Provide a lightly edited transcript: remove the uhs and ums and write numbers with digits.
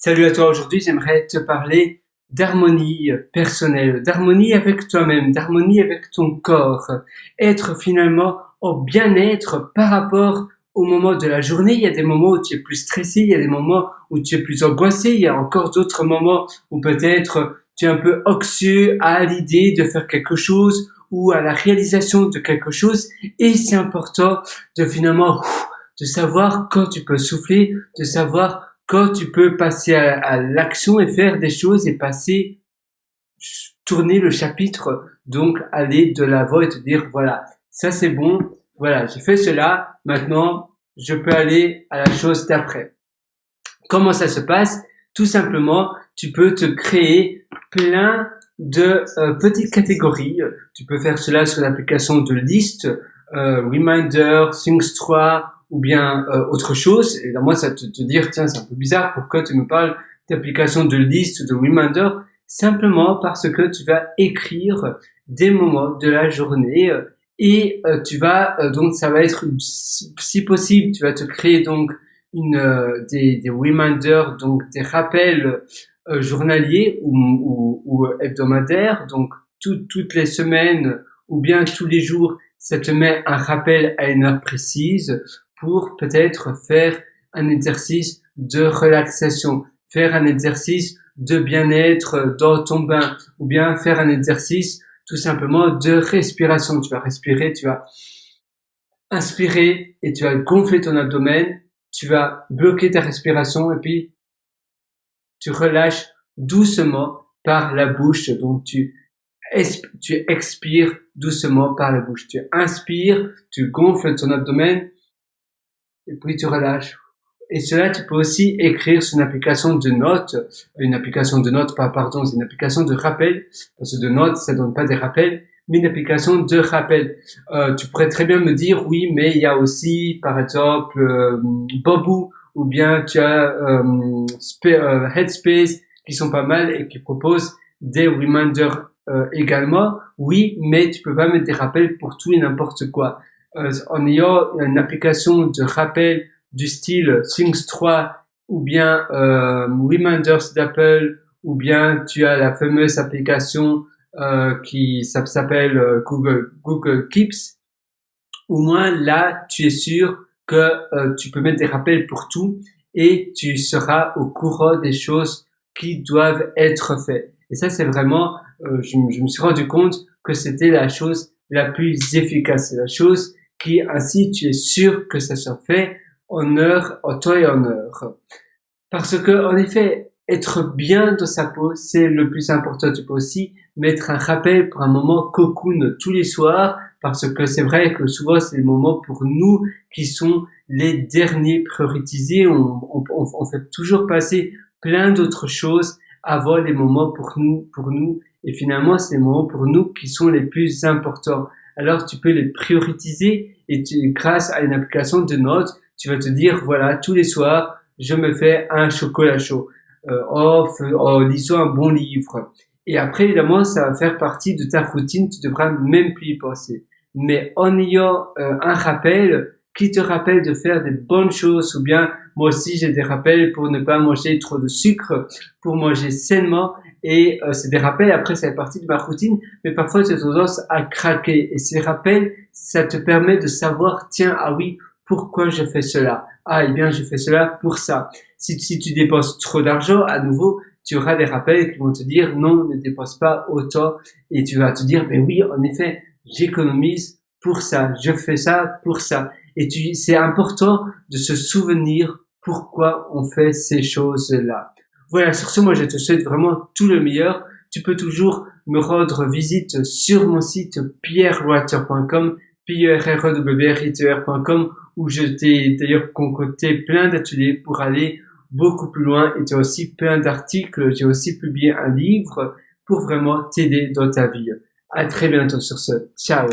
Salut à toi, aujourd'hui j'aimerais te parler d'harmonie personnelle, d'harmonie avec toi-même, d'harmonie avec ton corps, être finalement au bien-être par rapport au moment de la journée. Il y a des moments où tu es plus stressé, il y a des moments où tu es plus angoissé, il y a encore d'autres moments où peut-être tu es un peu anxieux à l'idée de faire quelque chose ou à la réalisation de quelque chose, et c'est important de finalement de savoir quand tu peux souffler, de savoir quand tu peux passer à l'action et faire des choses et tourner le chapitre, donc aller de l'avant et te dire voilà, ça c'est bon, voilà, j'ai fait cela, maintenant je peux aller à la chose d'après. Comment ça se passe? Tout simplement, tu peux te créer plein de petites catégories. Tu peux faire cela sur l'application de liste, Reminder, Things 3 ou bien autre chose. Et là, moi, ça te dire, tiens, c'est un peu bizarre, pourquoi tu me parles d'application de liste, de Reminder? Simplement parce que tu vas écrire des moments de la journée et tu vas, donc ça va être, si possible, tu vas te créer donc des reminders, donc des rappels journaliers ou hebdomadaires, donc toutes les semaines ou bien tous les jours, ça te met un rappel à une heure précise pour peut-être faire un exercice de relaxation, faire un exercice de bien-être dans ton bain, ou bien faire un exercice tout simplement de respiration. Tu vas respirer, tu vas inspirer et tu vas gonfler ton abdomen, tu vas bloquer ta respiration et puis tu relâches doucement par la bouche. Donc tu expires doucement par la bouche. Tu inspires, tu gonfles ton abdomen et puis tu relâches. Et cela, tu peux aussi écrire sur une application de notes, pardon, c'est une application de rappel, parce que de notes, ça donne pas des rappels, mais une application de rappel. Tu pourrais très bien me dire, oui, mais il y a aussi, par exemple, Bamboo, ou bien tu as Headspace, qui sont pas mal et qui proposent des reminders également. Oui, mais tu peux pas mettre des rappels pour tout et n'importe quoi. En ayant une application de rappel du style Things 3 ou bien Reminders d'Apple, ou bien tu as la fameuse application qui s'appelle Google Keeps. Au moins là, tu es sûr que tu peux mettre des rappels pour tout et tu seras au courant des choses qui doivent être faites. Et ça, c'est vraiment, je me suis rendu compte que c'était la chose la plus efficace, c'est la chose qui, ainsi, tu es sûr que ça soit fait en heure, en temps et en heure. Parce que, en effet, être bien dans sa peau, c'est le plus important. Tu peux aussi mettre un rappel pour un moment cocoon tous les soirs, parce que c'est vrai que souvent c'est les moments pour nous qui sont les derniers prioritisés. On fait toujours passer plein d'autres choses avant les moments pour nous. Et finalement, c'est les moments pour nous qui sont les plus importants. Alors, tu peux les prioriser et grâce à une application de notes, tu vas te dire, voilà, tous les soirs, je me fais un chocolat chaud en lisant un bon livre. Et après, évidemment, ça va faire partie de ta routine, tu devras même plus y penser. Mais en ayant un rappel qui te rappelle de faire des bonnes choses, ou bien moi aussi j'ai des rappels pour ne pas manger trop de sucre, pour manger sainement, et c'est des rappels, après ça fait partie de ma routine, mais parfois tu as tendance à craquer. Et ces rappels, ça te permet de savoir, tiens, ah oui, pourquoi je fais cela? Ah, eh bien, je fais cela pour ça. Si tu dépenses trop d'argent, à nouveau, tu auras des rappels qui vont te dire non, ne dépense pas autant. Et tu vas te dire, mais oui, en effet, j'économise pour ça, je fais ça pour ça. Et c'est important de se souvenir pourquoi on fait ces choses-là. Voilà, sur ce, moi, je te souhaite vraiment tout le meilleur. Tu peux toujours me rendre visite sur mon site pierrewriter.com, pierrewriter.com, où je t'ai d'ailleurs concocté plein d'ateliers pour aller beaucoup plus loin, et tu as aussi plein d'articles. J'ai aussi publié un livre pour vraiment t'aider dans ta vie. À très bientôt sur ce. Ciao.